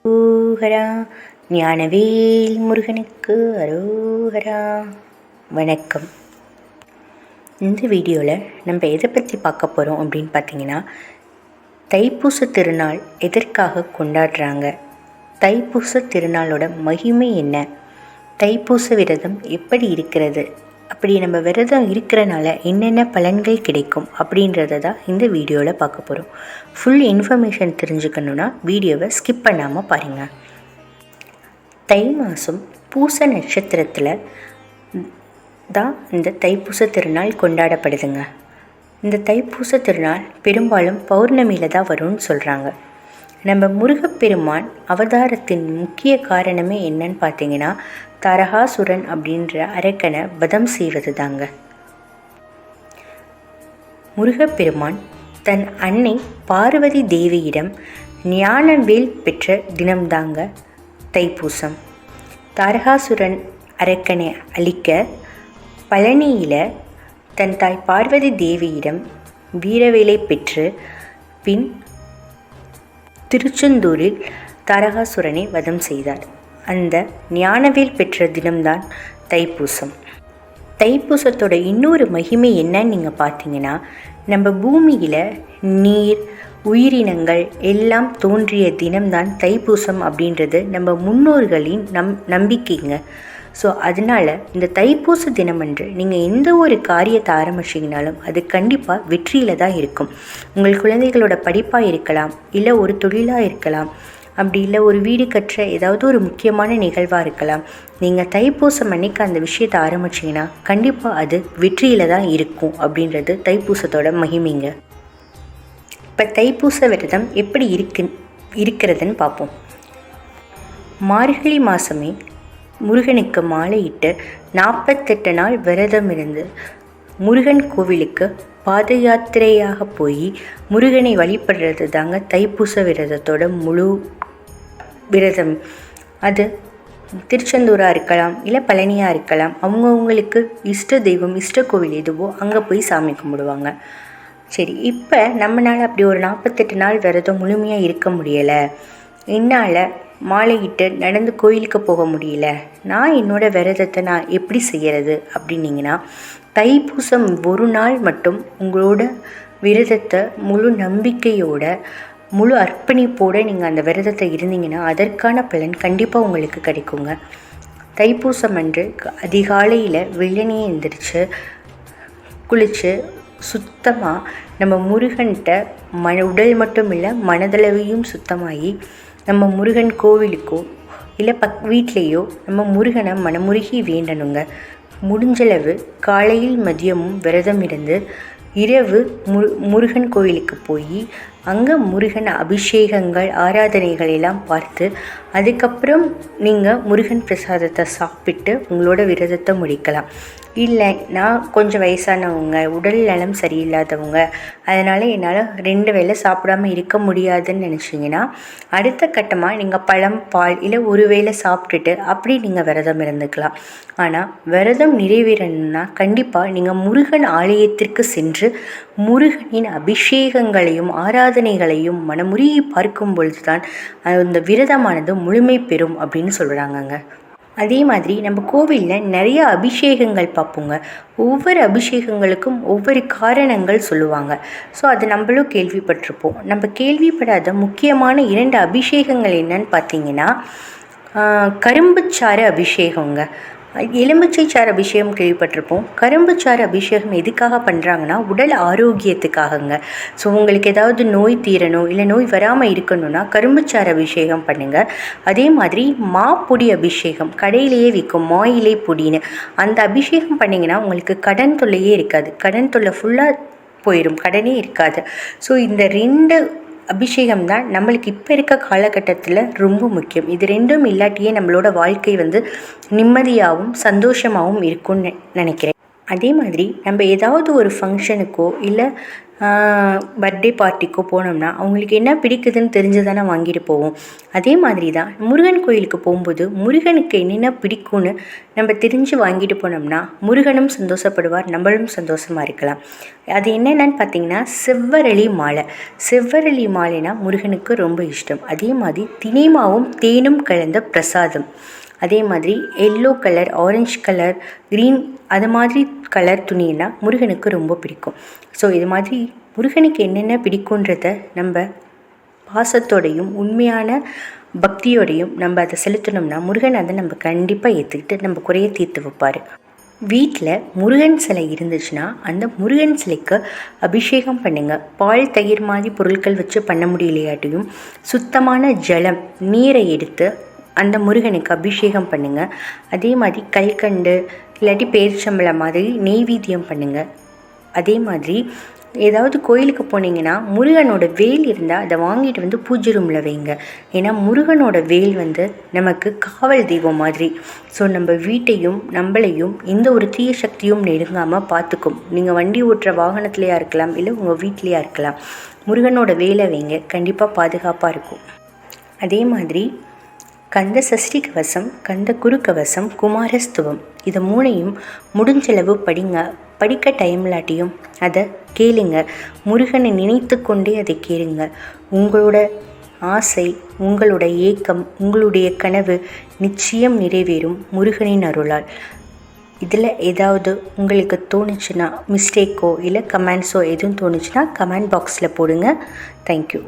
அரோகரா. ஞானவேல் முருகனுக்கு அரோகரா. வணக்கம். இந்த வீடியோவில் நம்ம எதை பற்றி பார்க்க போகிறோம் அப்படின்னு பார்த்தீங்கன்னா, தைப்பூச திருநாள் எதற்காக கொண்டாடுறாங்க, தைப்பூச திருநாளோட மகிமை என்ன, தைப்பூச விரதம் எப்படி இருக்கிறது, அப்படி நம்ம விரதம் இருக்கிறனால என்னென்ன பலன்கள் கிடைக்கும் அப்படின்றத தான் இந்த வீடியோவில் பார்க்க போகிறோம். ஃபுல் இன்ஃபர்மேஷன் தெரிஞ்சுக்கணுன்னா வீடியோவை ஸ்கிப் பண்ணாமல் பாருங்கள். தை மாதம் பூச நட்சத்திரத்தில் தான் இந்த தைப்பூச திருநாள் கொண்டாடப்படுதுங்க. இந்த தைப்பூச திருநாள் பெரும்பாலும் பௌர்ணமியில் தான் வரும்னு சொல்கிறாங்க. நம்ம முருகப்பெருமான் அவதாரத்தின் முக்கிய காரணமே என்னன்னு பார்த்தீங்கன்னா, தாரகாசுரன் அப்படின்ற அரக்கனை வதம் செய்வது தாங்க. முருகப்பெருமான் தன் அன்னை பார்வதி தேவியிடம் ஞானவேல் பெற்ற தினம்தாங்க தைப்பூசம். தாரகாசுரன் அரக்கனை அழிக்க பழனியில் தன் தாய் பார்வதி தேவியிடம் வீரவேலை பெற்று பின் திருச்செந்தூரில் தாரகாசுரனை வதம் செய்தார். அந்த ஞானவேல் பெற்ற தினம்தான் தைப்பூசம். தைப்பூசத்தோட இன்னொரு மகிமை என்னன்னு நீங்கள் பார்த்தீங்கன்னா, நம்ம பூமியில் நீர் உயிரினங்கள் எல்லாம் தோன்றிய தினம்தான் தைப்பூசம் அப்படின்றது நம்ம முன்னோர்களின் நம்பிக்கைங்க. ஸோ அதனால் இந்த தைப்பூச தினமன்று நீங்கள் எந்த ஒரு காரியத்தை ஆரம்பிச்சிங்கனாலும் அது கண்டிப்பாக வெற்றியில் தான் இருக்கும். உங்கள் குழந்தைகளோட படிப்பாக இருக்கலாம், இல்லை ஒரு தொழிலாக இருக்கலாம், அப்படி இல்லை ஒரு வீடு கற்ற ஏதாவது ஒரு முக்கியமான நிகழ்வாக இருக்கலாம். நீங்கள் தைப்பூசம் அன்னைக்கு அந்த விஷயத்தை ஆரம்பிச்சிங்கன்னா கண்டிப்பாக அது வெற்றியில் தான் இருக்கும் அப்படின்றது தைப்பூசத்தோட மகிமைங்க. இப்போ தைப்பூச விரதம் எப்படி இருக்கிறதுன்னு பார்ப்போம். மார்கழி மாதமே முருகனுக்கு மாலையிட்டு 48 நாள் விரதம் இருந்து முருகன் கோவிலுக்கு பாத யாத்திரையாக போய் முருகனை வழிபடுறது தாங்க தைப்பூச விரதத்தோட முழு விரதம். அது திருச்செந்தூராக இருக்கலாம், இல்லை பழனியாக இருக்கலாம். அவங்கவுங்களுக்கு இஷ்ட தெய்வம் இஷ்ட கோவில் எதுவோ அங்கே போய் சாமி கும்பிடுவாங்க. சரி, இப்போ நம்மளால் அப்படி ஒரு 48 நாள் விரதம் முழுமையாக இருக்க முடியலை, என்னால் மாலையிட்டு நடந்து கோயிலுக்கு போக முடியல, நான் என்னோடய விரதத்தை நான் எப்படி செய்கிறது அப்படின்னீங்கன்னா, தைப்பூசம் ஒரு நாள் மட்டும் உங்களோட விரதத்தை முழு நம்பிக்கையோட முழு அர்ப்பணிப்போடு நீங்கள் அந்த விரதத்தை இருந்தீங்கன்னா அதற்கான பலன் கண்டிப்பாக உங்களுக்கு கிடைக்குங்க. தைப்பூசம் அன்று அதிகாலையில் வெள்ளனையே எழுந்திரிச்சு குளித்து சுத்தமாக நம்ம முருகன்கிட்ட உடல் மட்டும் இல்லை மனதளவையும் சுத்தமாகி நம்ம முருகன் கோவிலுக்கோ இல்லை வீட்லேயோ நம்ம முருகனை மனமுருகி வேண்டணுங்க. முடிஞ்சளவு காலையில் மதியமும் விரதம் இருந்து இரவு முருகன் கோவிலுக்கு போய் அங்கே முருகன் அபிஷேகங்கள் ஆராதனைகள் எல்லாம் பார்த்து அதுக்கப்புறம் நீங்கள் முருகன் பிரசாதத்தை சாப்பிட்டு உங்களோட விரதத்தை முடிக்கலாம். இல்லை, நான் கொஞ்சம் வயசானவங்க, உடல் நலம் சரியில்லாதவங்க, அதனால் என்னால் 2 வேளை சாப்பிடாமல் இருக்க முடியாதுன்னு நினச்சிங்கன்னா அடுத்த கட்டமாக நீங்கள் பழம் பால் இல்லை ஒரு வேளை சாப்பிட்டுட்டு அப்படி நீங்கள் விரதம் இருந்துக்கலாம். ஆனால் விரதம் நிறைவேறணும்னா கண்டிப்பாக நீங்கள் முருகன் ஆலயத்திற்கு சென்று முருகனின் அபிஷேகங்களையும் ஆராதனைகளையும் மனமுருகி பார்க்கும் பொழுது தான் அந்த விரதமானது முழுமை பெறும் அப்படின்னு சொல்கிறாங்கங்க. அதே மாதிரி நம்ம கோவிலில் நிறைய அபிஷேகங்கள் பார்ப்போங்க. ஒவ்வொரு அபிஷேகங்களுக்கும் ஒவ்வொரு காரணங்கள் சொல்லுவாங்க. ஸோ அது நம்மளும் கேள்விப்பட்டிருப்போம். நம்ம கேள்விப்படாத முக்கியமான 2 அபிஷேகங்கள் என்னன்னு பார்த்தீங்கன்னா, கரும்புச்சாறு அபிஷேகங்க. எலுமிச்சைச்சாறு அபிஷேகம் கேள்விப்பட்டிருப்போம். கரும்புச்சாறு அபிஷேகம் எதுக்காக பண்ணுறாங்கன்னா உடல் ஆரோக்கியத்துக்காகங்க. ஸோ உங்களுக்கு ஏதாவது நோய் தீரணும் இல்லை நோய் வராமல் இருக்கணும்னா கரும்புச்சாறு அபிஷேகம் பண்ணுங்கள். அதே மாதிரி மாப்பொடி அபிஷேகம் கடையிலேயே விற்கும் மாயிலை பொடின்னு அந்த அபிஷேகம் பண்ணிங்கன்னா உங்களுக்கு கடன் தொல்லையே இருக்காது. கடன் தொல்லை ஃபுல்லாக போயிடும், கடனே இருக்காது. ஸோ இந்த 2 அபிஷேகம் தான் நம்மளுக்கு இப்போ இருக்க காலகட்டத்தில் ரொம்ப முக்கியம். இது 2ம் இல்லாட்டியே நம்மளோட வாழ்க்கை நிம்மதியாகவும் சந்தோஷமாகவும் இருக்கும்னு நினைக்கிறேன். அதே மாதிரி நம்ம ஏதாவது ஒரு ஃபங்க்ஷனுக்கோ இல்லை பர்த்டே பார்ட்டிக்கோ போனோம்னா அவங்களுக்கு என்ன பிடிக்குதுன்னு தெரிஞ்சு தானே வாங்கிட்டு போவோம். அதே மாதிரி தான் முருகன் கோயிலுக்கு போகும்போது முருகனுக்கு என்னென்ன பிடிக்கும்னு நம்ம தெரிஞ்சு வாங்கிட்டு போனோம்னா முருகனும் சந்தோஷப்படுவார், நம்மளும் சந்தோஷமாக இருக்கலாம். அது என்னென்னு பார்த்திங்கன்னா செவ்வரளி மாலை. செவ்வரளி மாலைனா முருகனுக்கு ரொம்ப இஷ்டம். அதே மாதிரி தினைமாவும் தேனும் கலந்த பிரசாதம். அதே மாதிரி yellow colour, orange colour, green அது மாதிரி கலர் துணினா முருகனுக்கு ரொம்ப பிடிக்கும். ஸோ இது மாதிரி முருகனுக்கு என்னென்ன பிடிக்குன்றத நம்ம பாசத்தோடையும் உண்மையான பக்தியோடையும் நம்ம அதை செலுத்தினோம்னா முருகன் அதை நம்ம கண்டிப்பாக ஏற்றுக்கிட்டு நம்ம குறைய தீர்த்து வைப்பார். வீட்டில் முருகன் சிலை இருந்துச்சுன்னா அந்த முருகன் சிலைக்கு அபிஷேகம் பண்ணுங்கள். பால், தயிர் மாதிரி பொருட்கள் வச்சு பண்ண முடியலையாட்டையும் சுத்தமான ஜலம், நீரை எடுத்து அந்த முருகனுக்கு அபிஷேகம் பண்ணுங்கள். அதே மாதிரி கல்கண்டு இல்லாட்டி பேரிச்சம்பழம் மாதிரி நெய்வேத்தியம் பண்ணுங்கள். அதே மாதிரி ஏதாவது கோயிலுக்கு போனீங்கன்னா முருகனோட வேல் இருந்தால் அதை வாங்கிட்டு வந்து பூஜை ரூமில் வைங்க. ஏன்னா முருகனோட வேல் நமக்கு காவல் தெய்வம் மாதிரி. ஸோ நம்ம வீட்டையும் நம்மளையும் எந்த ஒரு தீய சக்தியும் நெருங்காமல் பார்த்துக்கும். நீங்கள் வண்டி ஓட்டுற வாகனத்துலையாக இருக்கலாம், இல்லை உங்கள் வீட்லேயா இருக்கலாம், முருகனோட வேலை வைங்க, கண்டிப்பாக பாதுகாப்பாக இருக்கும். அதே மாதிரி கந்த சஷ்டி கவசம், கந்த குரு கவசம், குமாரஸ்துவம் இதை 3ஐயும் முடிஞ்சளவு படிங்க. படிக்க டைம்லாட்டியும் அதை கேளுங்க. முருகனை நினைத்து கொண்டே அதை கேளுங்க. உங்களோட ஆசை, உங்களோட ஏக்கம், உங்களுடைய கனவு நிச்சயம் நிறைவேறும் முருகனின் அருளால். இதில் ஏதாவது உங்களுக்கு தோணுச்சுன்னா, மிஸ்டேக்கோ இல்லை கமெண்ட்ஸோ எதுவும் தோணுச்சுன்னா கமெண்ட் பாக்ஸில் போடுங்க. தேங்க்யூ.